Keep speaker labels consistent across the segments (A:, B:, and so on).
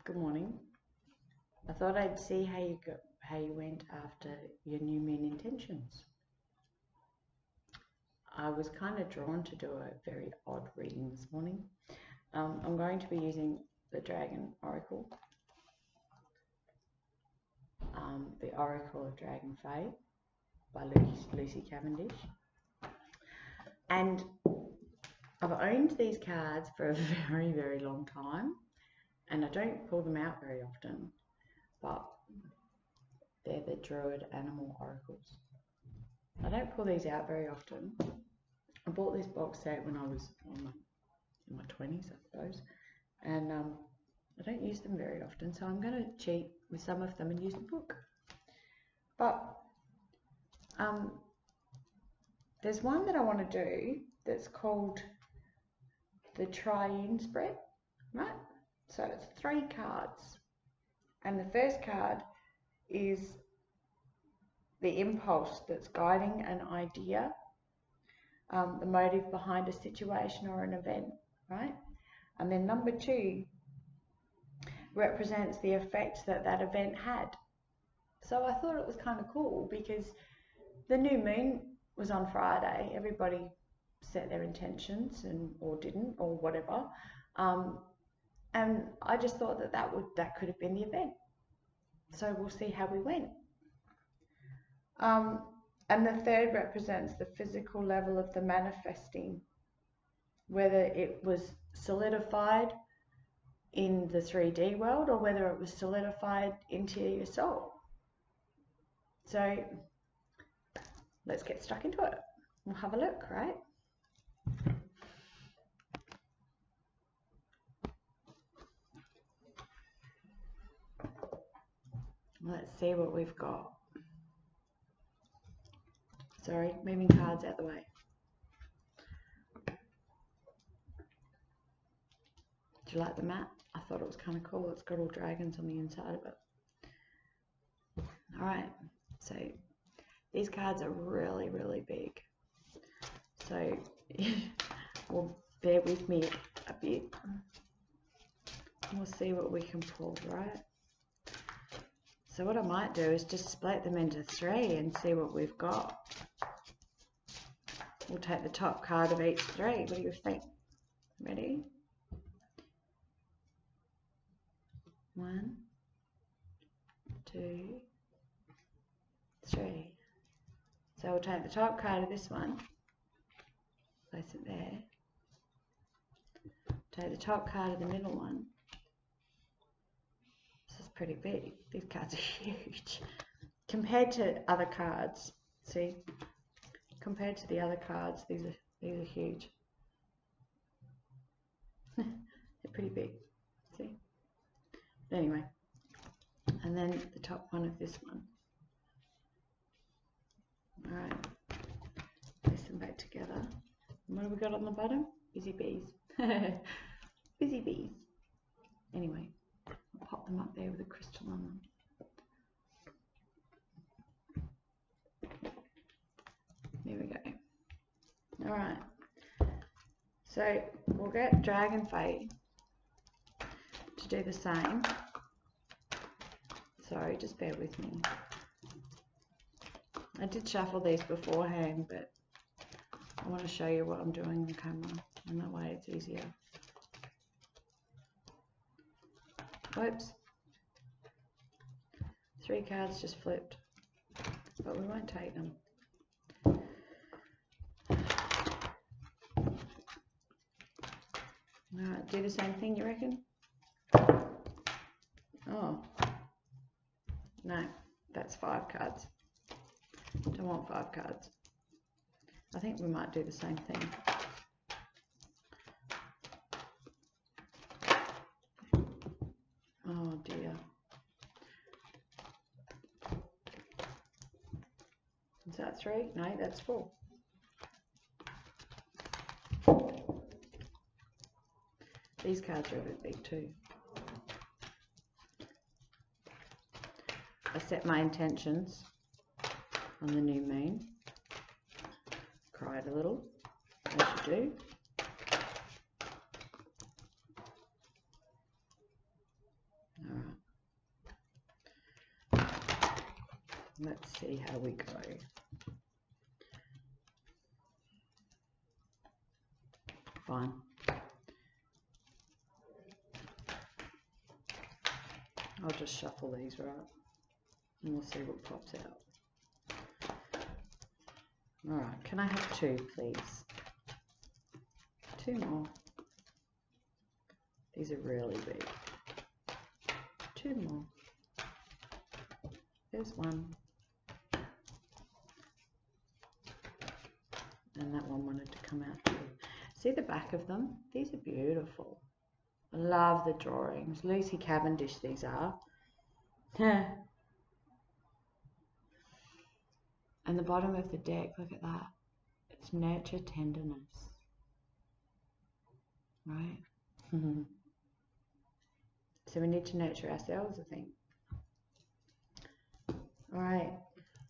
A: Good morning. I thought I'd see how you went after your new moon intentions. I was kind of drawn to do a very odd reading this morning. I'm going to be using the Dragon Oracle, the Oracle of Dragon Fae by Lucy Cavendish. And I've owned these cards for a very, very long time, and I don't pull them out very often, but they're the Druid Animal Oracles. I don't pull these out very often. I bought this box set when I was in my 20s, I suppose, and I don't use them very often, so I'm going to cheat with some of them and use the book. But there's one that I want to do that's called the Triune Spread, right? So it's 3 cards, and the first card is the impulse that's guiding an idea, the motive behind a situation or an event, right? And then number 2 represents the effect that that event had. So I thought it was kind of cool because the new moon was on Friday. Everybody set their intentions or didn't or whatever, and I just thought that could have been the event. So we'll see how we went. And the 3rd represents the physical level of the manifesting, whether it was solidified in the 3D world or whether it was solidified into your soul. So let's get stuck into it. We'll have a look, right? Let's see what we've got. Sorry, moving cards out the way. Do you like the mat? I thought it was kind of cool. It's got all dragons on the inside of it. Alright, so these cards are really, really big. So well, bear with me a bit. We'll see what we can pull, right? So what I might do is just split them into 3 and see what we've got. We'll take the top card of each 3. What do you think? Ready? 1, 2, 3. So we'll take the top card of this one, place it there. Take the top card of the middle one. This is pretty big. These cards are huge compared to other cards. See, compared to the other cards, these are huge. They're pretty big. See. Anyway, and then the top one of this one. All right, place them back together. And what have we got on the bottom? Busy bees. Busy bees. Anyway, I'll pop them up there with a crystal on them. There we go. All right. So we'll get Dragon Fae to do the same. Sorry, just bear with me. I did shuffle these beforehand, but I want to show you what I'm doing on camera, and that way it's easier. Whoops. 3 cards just flipped, but we won't take them. Alright, do the same thing, you reckon? Oh. No, that's 5 cards. Don't want 5 cards. I think we might do the same thing. Oh dear. Is that 3? No, that's 4. These cards are a bit big too. I set my intentions on the new moon. Cried a little, as you do. Let's see how we go. Fine. I'll just shuffle these, right? And we'll see what pops out. Alright, can I have 2, please? 2 more. These are really big. 2 more. There's 1. And that one wanted to come out too. See the back of them? These are beautiful. I love the drawings. Lucy Cavendish these are. And the bottom of the deck, look at that. It's nurture tenderness. Right? So we need to nurture ourselves, I think. Alright,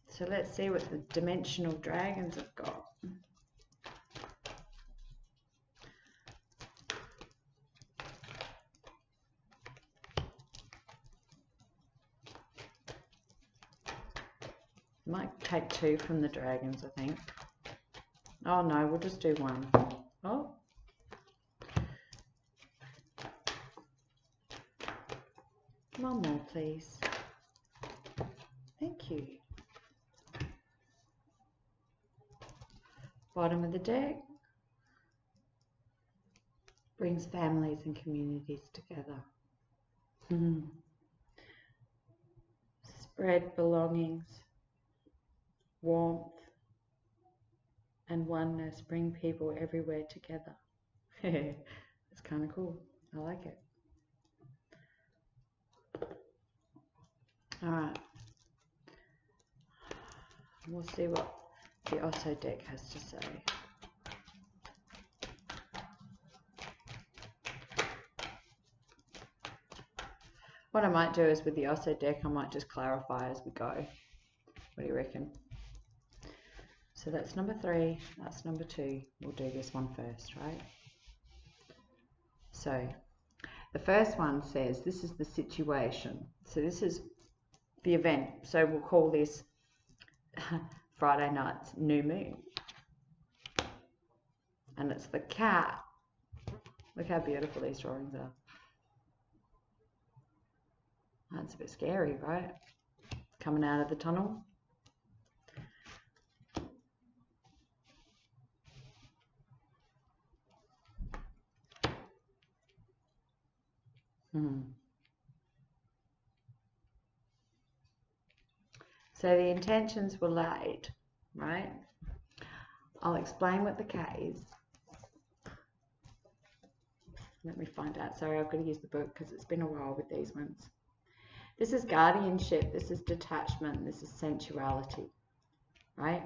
A: so let's see what the dimensional dragons have got. Might take 2 from the dragons, I think. Oh no, we'll just do 1. Oh. One more, please. Thank you. Bottom of the deck. Brings families and communities together. Spread belongings. Warmth and oneness, bring people everywhere together. It's kind of cool. I like it. Alright. We'll see what the Otto deck has to say. What I might do is with the Otto deck, I might just clarify as we go. What do you reckon? So that's number 3, that's number 2. We'll do this one first, right? So the first one says this is the situation. So this is the event. So we'll call this Friday night's new moon. And it's the cat. Look how beautiful these drawings are. That's a bit scary, right? Coming out of the tunnel. So the intentions were laid, right? I'll explain what the cat is. Let me find out. Sorry, I've got to use the book because it's been a while with these ones. This is guardianship, this is detachment, this is sensuality, right?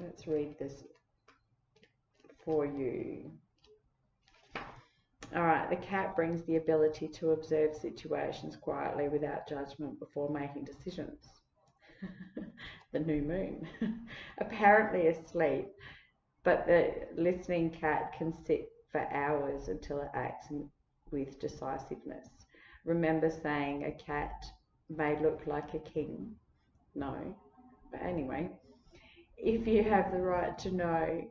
A: Let's read this for you. All right, the cat brings the ability to observe situations quietly without judgment before making decisions. The new moon. Apparently asleep, but the listening cat can sit for hours until it acts with decisiveness. Remember saying a cat may look like a king? No. But anyway, if you have the right to know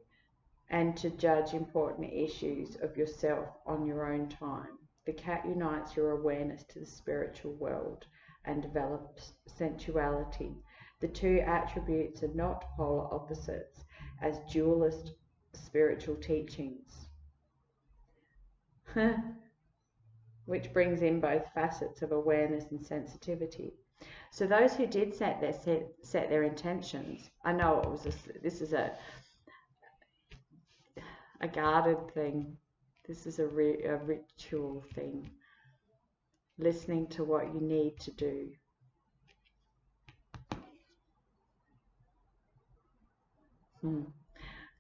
A: and to judge important issues of yourself on your own time, the cat unites your awareness to the spiritual world and develops sensuality. The two attributes are not polar opposites as dualist spiritual teachings, which brings in both facets of awareness and sensitivity. So those who did set their intentions, I know it was this is a guarded thing. This is a ritual thing. Listening to what you need to do.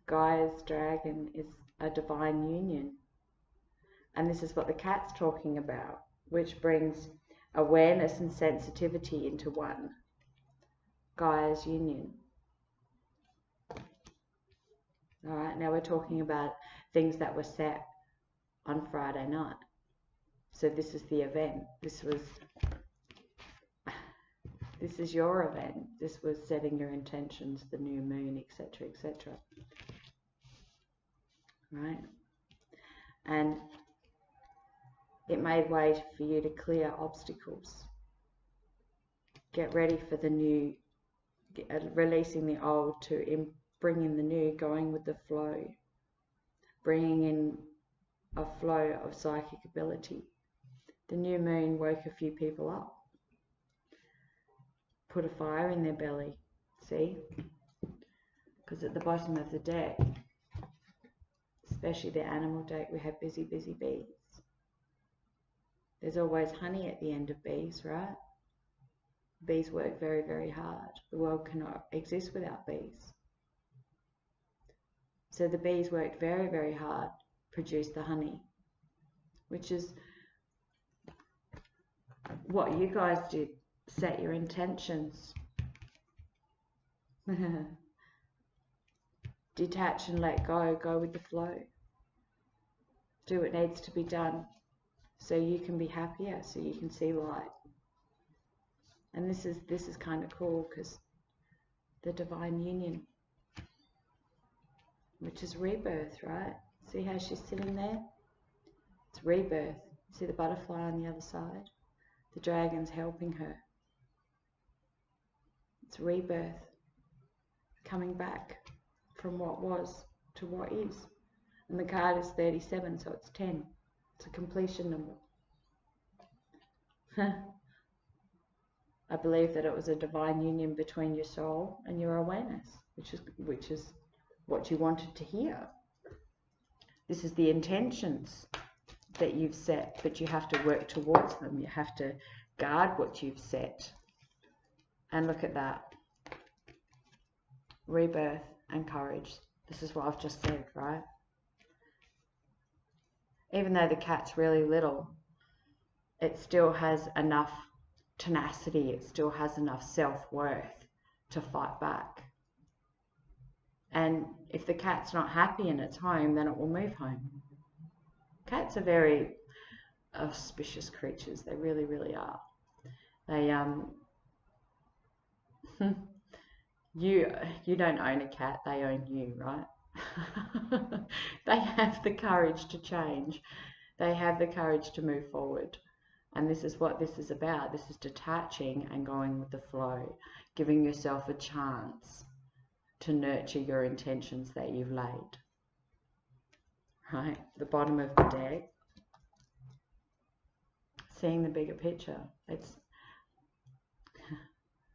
A: Gaia's dragon is a divine union. And this is what the cat's talking about, which brings awareness and sensitivity into one. Gaia's union. All right, now we're talking about things that were set on Friday night. So this is the event. This is your event. This was setting your intentions, the new moon, etc., etc. Right? And it made way for you to clear obstacles. Get ready for the new, releasing the old to bring in the new, going with the flow, bringing in a flow of psychic ability. The new moon woke a few people up, put a fire in their belly, see? Because at the bottom of the deck, especially the animal deck, we have busy, busy bees. There's always honey at the end of bees, right? Bees work very, very hard. The world cannot exist without bees. So the bees worked very, very hard, produced the honey, which is what you guys did. Set your intentions. Detach and let go. Go with the flow. Do what needs to be done so you can be happier, so you can see light. And this is kind of cool because the divine union, which is rebirth, right? See how she's sitting there? It's rebirth. See the butterfly on the other side? The dragon's helping her. It's rebirth. Coming back from what was to what is. And the card is 37, so it's 10. It's a completion number. I believe that it was a divine union between your soul and your awareness, which is what you wanted to hear. This is the intentions that you've set, but you have to work towards them. You have to guard what you've set. And look at that. Rebirth and courage. This is what I've just said, right? Even though the cat's really little, it still has enough tenacity, it still has enough self-worth to fight back. And if the cat's not happy in its home, then it will move home. Cats are very auspicious creatures. They really, really are. They you don't own a cat, they own you, right? They have the courage to change. They have the courage to move forward. And this is what this is about. This is detaching and going with the flow, giving yourself a chance to nurture your intentions that you've laid. Right? The bottom of the deck. Seeing the bigger picture. It's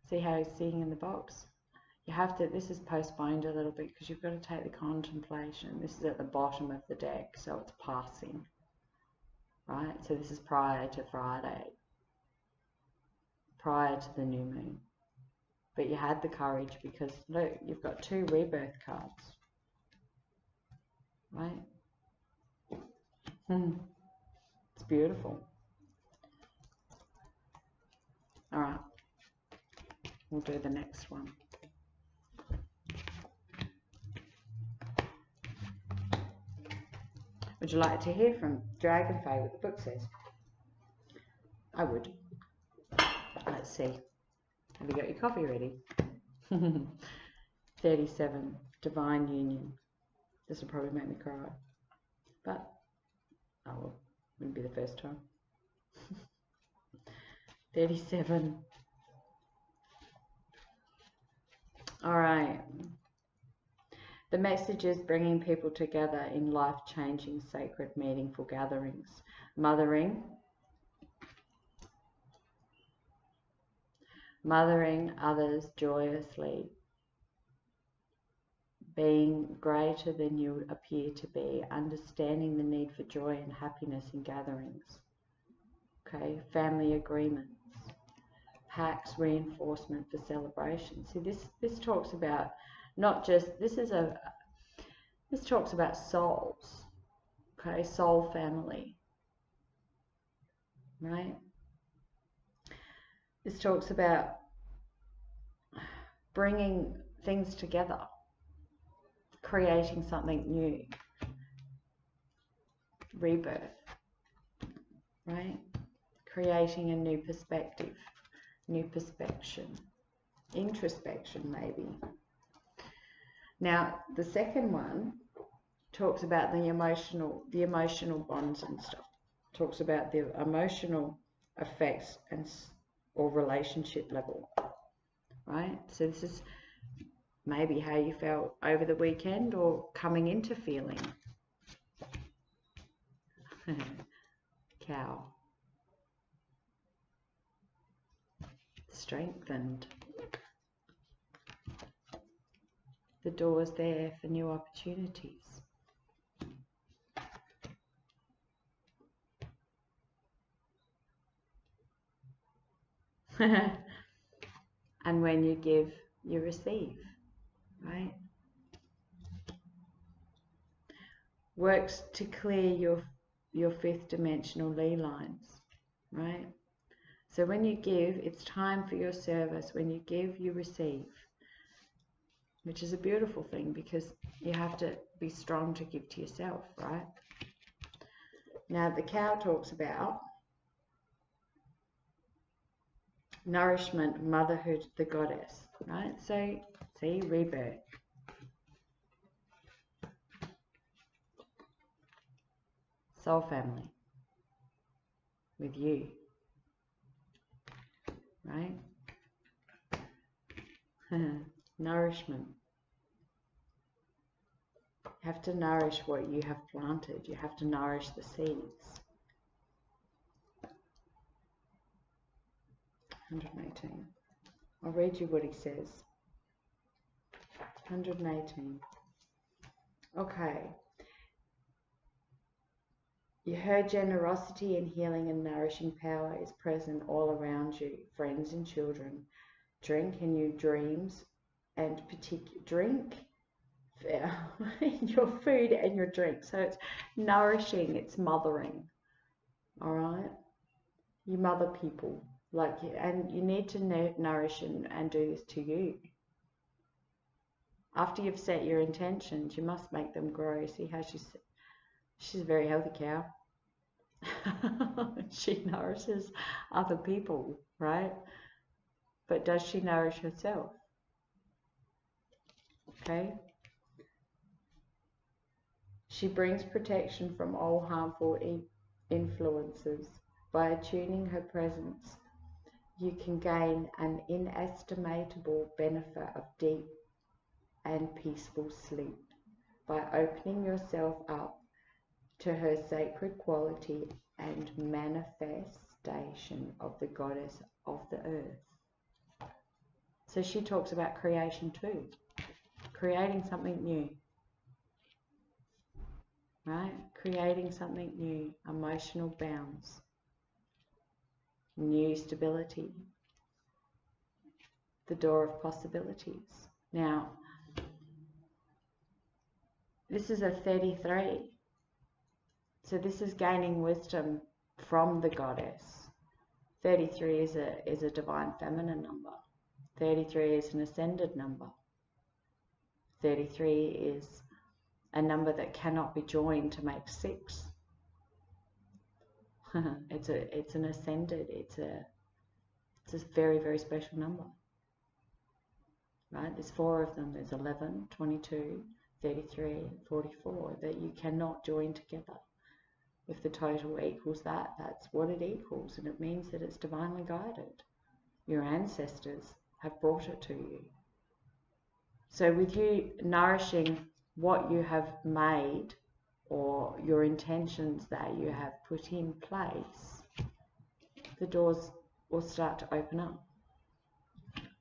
A: see how he's seeing in the box. You have to, this is postponed a little bit because you've got to take the contemplation. This is at the bottom of the deck, so it's passing. Right? So this is prior to Friday, prior to the new moon. But you had the courage because, look, you've got 2 rebirth cards. Right? It's beautiful. All right. We'll do the next one. Would you like to hear from Dragonfey what the book says? I would. Let's see. Have you got your coffee ready? 37, Divine Union. This will probably make me cry. But, oh well, wouldn't be the first time. 37. Alright. The message is bringing people together in life-changing, sacred, meaningful gatherings. Mothering others joyously. Being greater than you appear to be. Understanding the need for joy and happiness in gatherings. Okay, family agreements. Pacts, reinforcement for celebration. See, this talks about not just, this talks about souls, okay, soul family, right? This talks about bringing things together, creating something new, rebirth, right? Creating a new perspective, new perspection, introspection maybe. Now, the second one talks about the emotional bonds and stuff. Talks about the emotional effects or relationship level, right? So this is maybe how you felt over the weekend or coming into feeling. Cow. Strengthened. The door's there for new opportunities. And when you give, you receive, right? Works to clear your fifth dimensional Lee lines, right? So when you give, it's time for your service. When you give, you receive, which is a beautiful thing because you have to be strong to give to yourself, right? Now the cow talks about nourishment, motherhood, the goddess, right? So see, rebirth. Soul family with you, right? Nourishment. You have to nourish what you have planted. You have to nourish the seeds. 118. I'll read you what he says. 118. Okay. Her generosity and healing and nourishing power is present all around you, friends and children. Drink in your dreams and drink your food and your drink. So it's nourishing, it's mothering. All right? You mother people. And you need to nourish and do this to you. After you've set your intentions, you must make them grow. See how she's a very healthy cow. She nourishes other people, right? But does she nourish herself? Okay. She brings protection from all harmful influences. By attuning her presence, you can gain an inestimable benefit of deep and peaceful sleep by opening yourself up to her sacred quality and manifestation of the goddess of the earth. So she talks about creation too, creating something new, right? Creating something new, emotional bounds, new stability, the door of possibilities. Now, this is a 33. So this is gaining wisdom from the goddess. 33 is a divine feminine number. 33 is an ascended number. 33 is a number that cannot be joined to make 6. It's an ascended. It's a very, very special number. Right? There's 4 of them. There's 11, 22, 33, and 44 that you cannot join together. If the total equals that, that's what it equals, and it means that it's divinely guided. Your ancestors have brought it to you. So with you nourishing what you have made or your intentions that you have put in place, the doors will start to open up.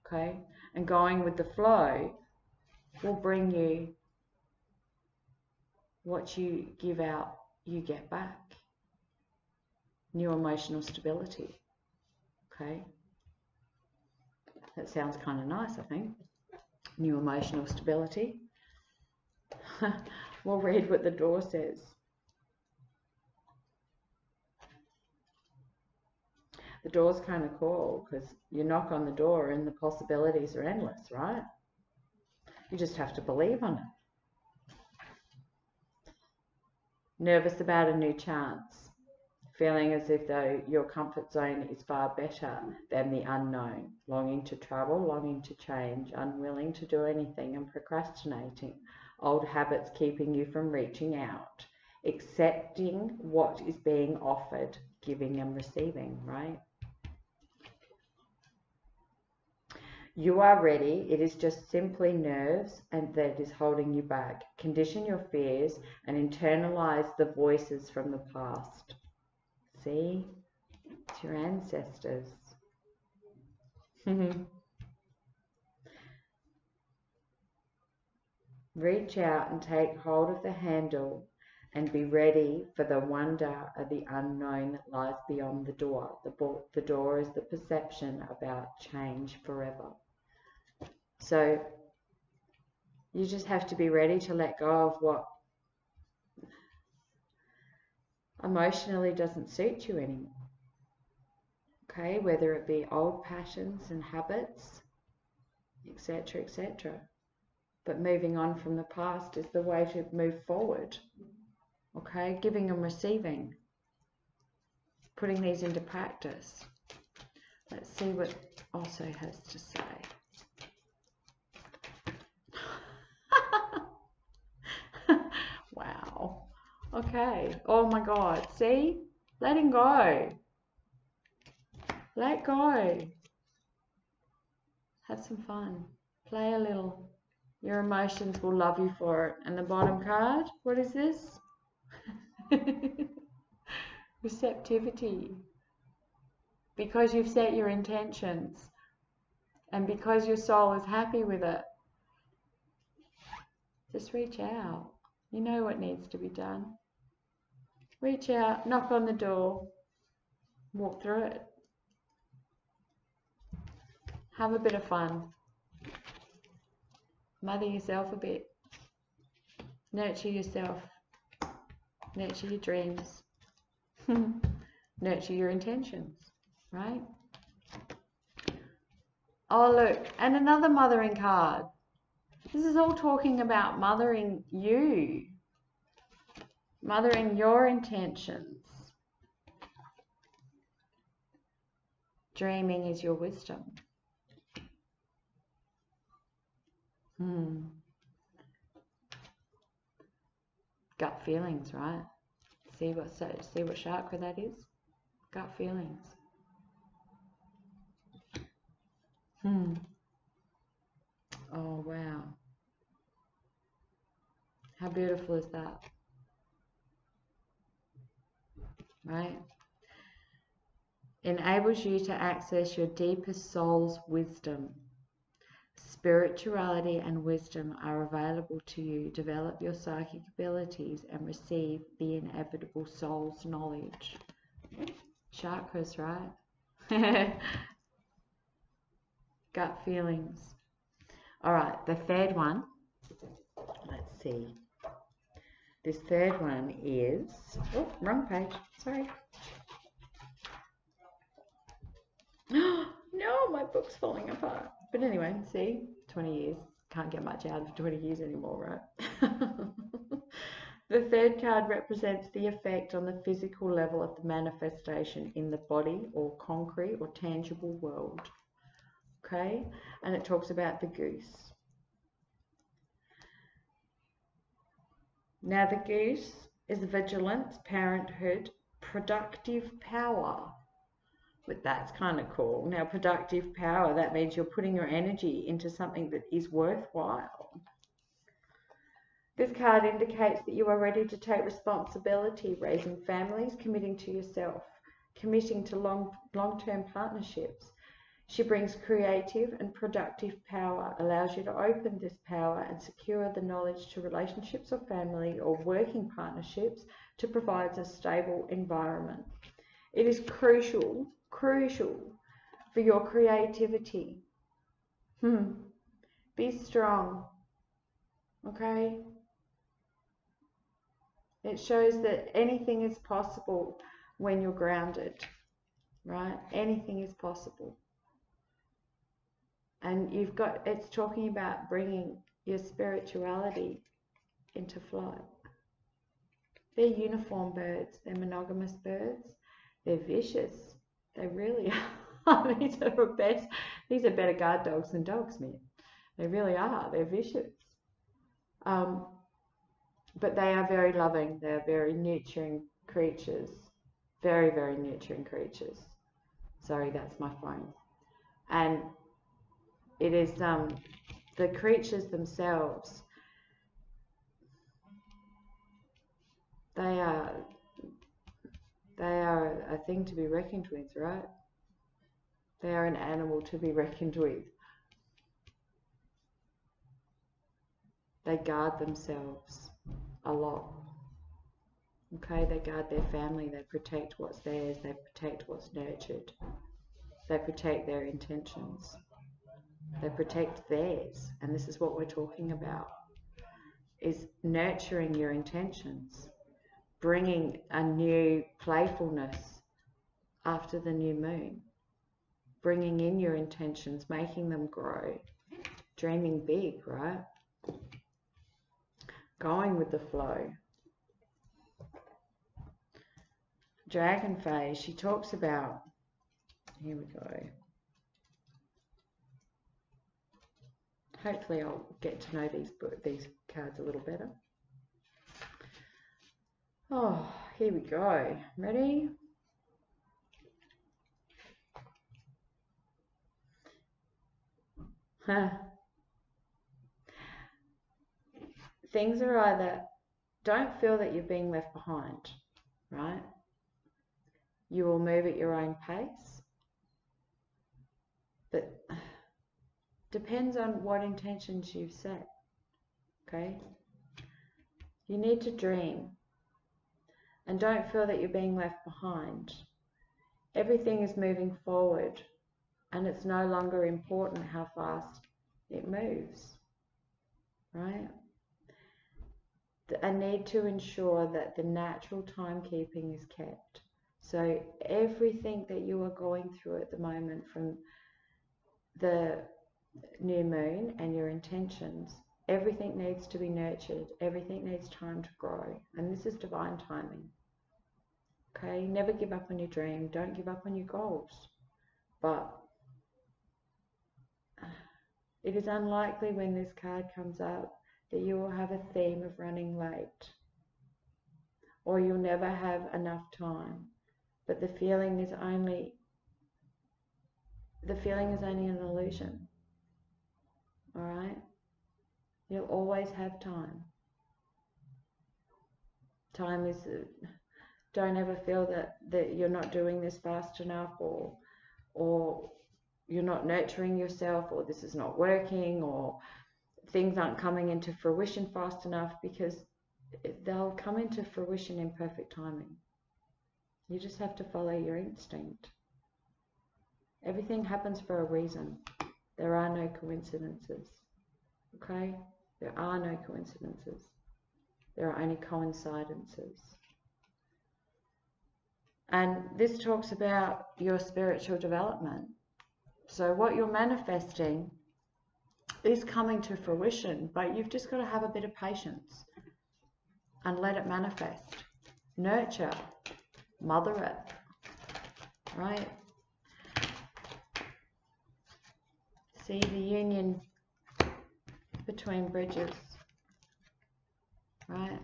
A: Okay? And going with the flow will bring you what you give out, you get back. New emotional stability. Okay? That sounds kind of nice, I think. New emotional stability. We'll read what the door says. The door's kind of cool because you knock on the door and the possibilities are endless, right? You just have to believe on it. nervous about a new chance, feeling as if though your comfort zone is far better than the unknown, longing to travel, longing to change, unwilling to do anything and procrastinating, old habits keeping you from reaching out, accepting what is being offered, giving and receiving, right? You are ready. It is just simply nerves and that is holding you back. Condition your fears and internalize the voices from the past. See? It's your ancestors. Reach out and take hold of the handle and be ready for the wonder of the unknown that lies beyond the door. The door is the perception about change forever. So you just have to be ready to let go of what emotionally doesn't suit you anymore. Okay, whether it be old patterns and habits, etc., etc. But moving on from the past is the way to move forward. Okay, giving and receiving. Putting these into practice. Let's see what also has to say. Wow. Okay. Oh my God. See? Letting go. Let go. Have some fun. Play a little. Your emotions will love you for it. And the bottom card, what is this? Receptivity. Because you've set your intentions and because your soul is happy with it, just reach out. You know what needs to be done. Reach out, knock on the door, walk through it. Have a bit of fun. Mother yourself a bit. Nurture yourself. Nurture your dreams. Nurture your intentions, right? Oh, look, and another mothering card. This is all talking about mothering you. Mothering your intentions. Dreaming is your wisdom. Gut feelings, right? See what chakra that is? Gut feelings. Oh, wow. How beautiful is that? Right? Enables you to access your deepest soul's wisdom. Spirituality and wisdom are available to you. Develop your psychic abilities and receive the inevitable soul's knowledge. Chakras, right? Gut feelings. All right, the third one. Let's see. This third one is... Oh, wrong page. Sorry. No, my book's falling apart. But anyway, see, 20 years. Can't get much out of 20 years anymore, right? The third card represents the effect on the physical level of the manifestation in the body or concrete or tangible world. Okay? And it talks about the goose. Now, the goose is vigilance, parenthood, productive power. But that's kind of cool. Now, productive power, that means you're putting your energy into something that is worthwhile. This card indicates that you are ready to take responsibility, raising families, committing to yourself, committing to long-term partnerships. She brings creative and productive power, allows you to open this power and secure the knowledge to relationships or family or working partnerships to provide a stable environment. It is crucial for your creativity. Be strong, okay? It shows that anything is possible when you're grounded, right? Anything is possible. And it's talking about bringing your spirituality into flow. They're uniform birds. They're monogamous birds. They're vicious. They really are. These are better guard dogs than dogs, man. They really are. They're vicious. But they are very loving. They're very nurturing creatures. Very, very nurturing creatures. Sorry, that's my phone. And it is the creatures themselves. They are a thing to be reckoned with, right? They are an animal to be reckoned with. They guard themselves a lot. Okay, they guard their family, they protect what's theirs, they protect what's nurtured. They protect their intentions. They protect theirs. And this is what we're talking about, is nurturing your intentions, bringing a new playfulness after the new moon, bringing in your intentions, making them grow, dreaming big, right? Going with the flow. Dragon phase, she talks about, here we go. Hopefully I'll get to know these cards a little better. Oh, here we go. Ready? Huh. Things are either, don't feel that you're being left behind, right? You will move at your own pace, but depends on what intentions you've set, okay? You need to dream and don't feel that you're being left behind. Everything is moving forward and it's no longer important how fast it moves, right? I need to ensure that the natural timekeeping is kept. So everything that you are going through at the moment, from the new moon and your intentions, everything needs to be nurtured. Everything needs time to grow. And this is divine timing. Okay? Never give up on your dream. Don't give up on your goals. But it is unlikely when this card comes up that you will have a theme of running late, or you'll never have enough time. But the feeling is only an illusion. All right? You'll always have time. Time is, don't ever feel that you're not doing this fast enough, or you're not nurturing yourself, or this is not working, or things aren't coming into fruition fast enough, because they'll come into fruition in perfect timing. You just have to follow your instinct. Everything happens for a reason. There are no coincidences. Okay? There are no coincidences. There are only coincidences. And this talks about your spiritual development. So what you're manifesting is coming to fruition, but you've just got to have a bit of patience and let it manifest. Nurture, mother it, right? See the union between bridges, right?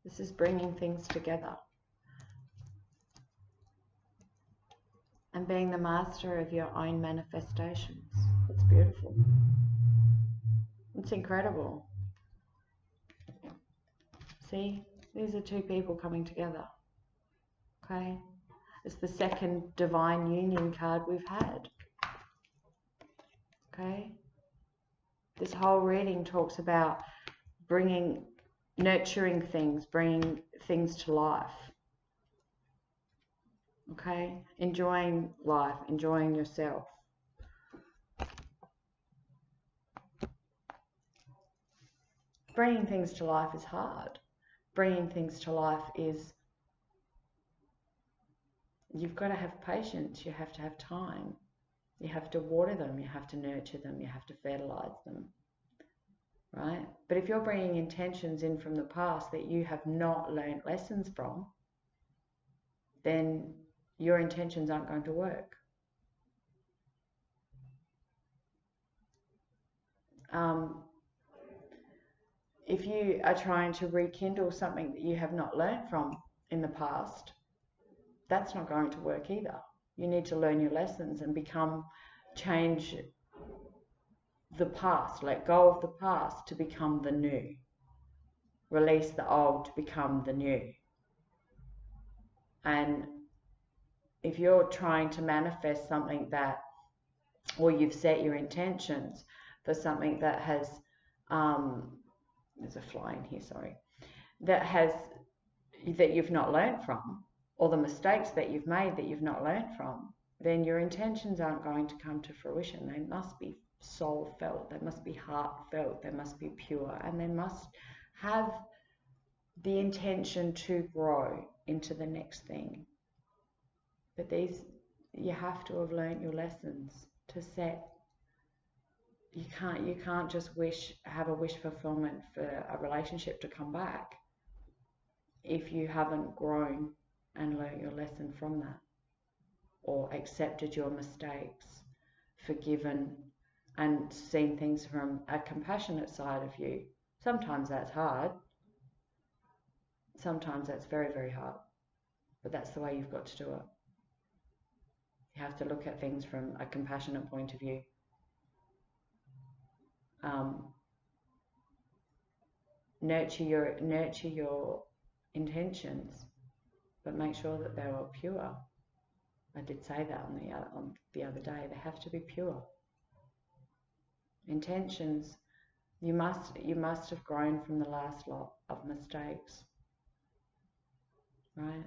A: This is bringing things together and being the master of your own manifestations. It's beautiful. It's incredible. See, these are two people coming together. Okay, it's the second divine union card we've had. Okay, this whole reading talks about nurturing things, bringing things to life. Okay, enjoying life, enjoying yourself. Bringing things to life is hard. Bringing things to life is, you've got to have patience, you have to have time. You have to water them, you have to nurture them, you have to fertilize them. right? But if you're bringing intentions in from the past that you have not learned lessons from, then your intentions aren't going to work. If you are trying to rekindle something that you have not learned from in the past, that's not going to work either. You need to learn your lessons and change the past, let go of the past to become the new. Release the old to become the new. And if you're trying to manifest something that, or you've set your intentions for something that has, there's a fly in here, sorry, that you've not learned from, or the mistakes that you've made that you've not learned from, then your intentions aren't going to come to fruition. They must be soul felt, they must be heartfelt, they must be pure, and they must have the intention to grow into the next thing. But you have to have learned your lessons to set. You can't just have a wish fulfillment for a relationship to come back if you haven't grown and learnt your lesson from that, or accepted your mistakes, forgiven, and seen things from a compassionate side of you. Sometimes that's hard. Sometimes that's very, very hard. But that's the way you've got to do it. You have to look at things from a compassionate point of view. Nurture your intentions, but make sure that they were pure. I did say that on the other day. They have to be pure. Intentions, you must have grown from the last lot of mistakes, right?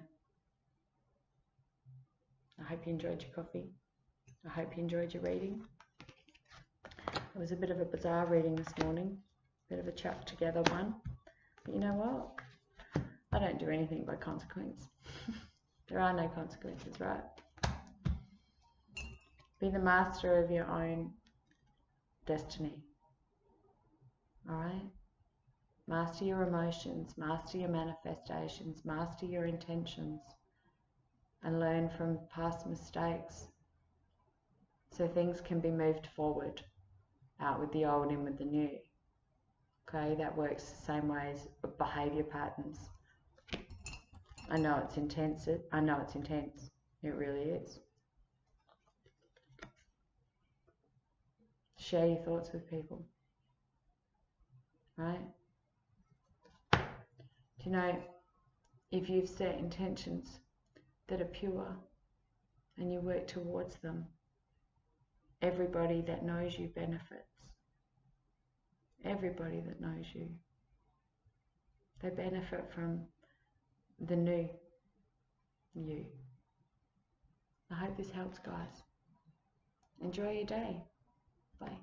A: I hope you enjoyed your coffee. I hope you enjoyed your reading. It was a bit of a bizarre reading this morning, bit of a chucked together one. But you know what? I don't do anything by consequence. There are no consequences, right? Be the master of your own destiny. All right? Master your emotions, master your manifestations, master your intentions, and learn from past mistakes so things can be moved forward, out with the old, in with the new. Okay, that works the same way as behavior patterns. I know it's intense. It really is. Share your thoughts with people, right? Do you know, if you've set intentions that are pure and you work towards them, everybody that knows you benefits. Everybody that knows you. They benefit from the new you. I hope this helps, guys. Enjoy your day. Bye.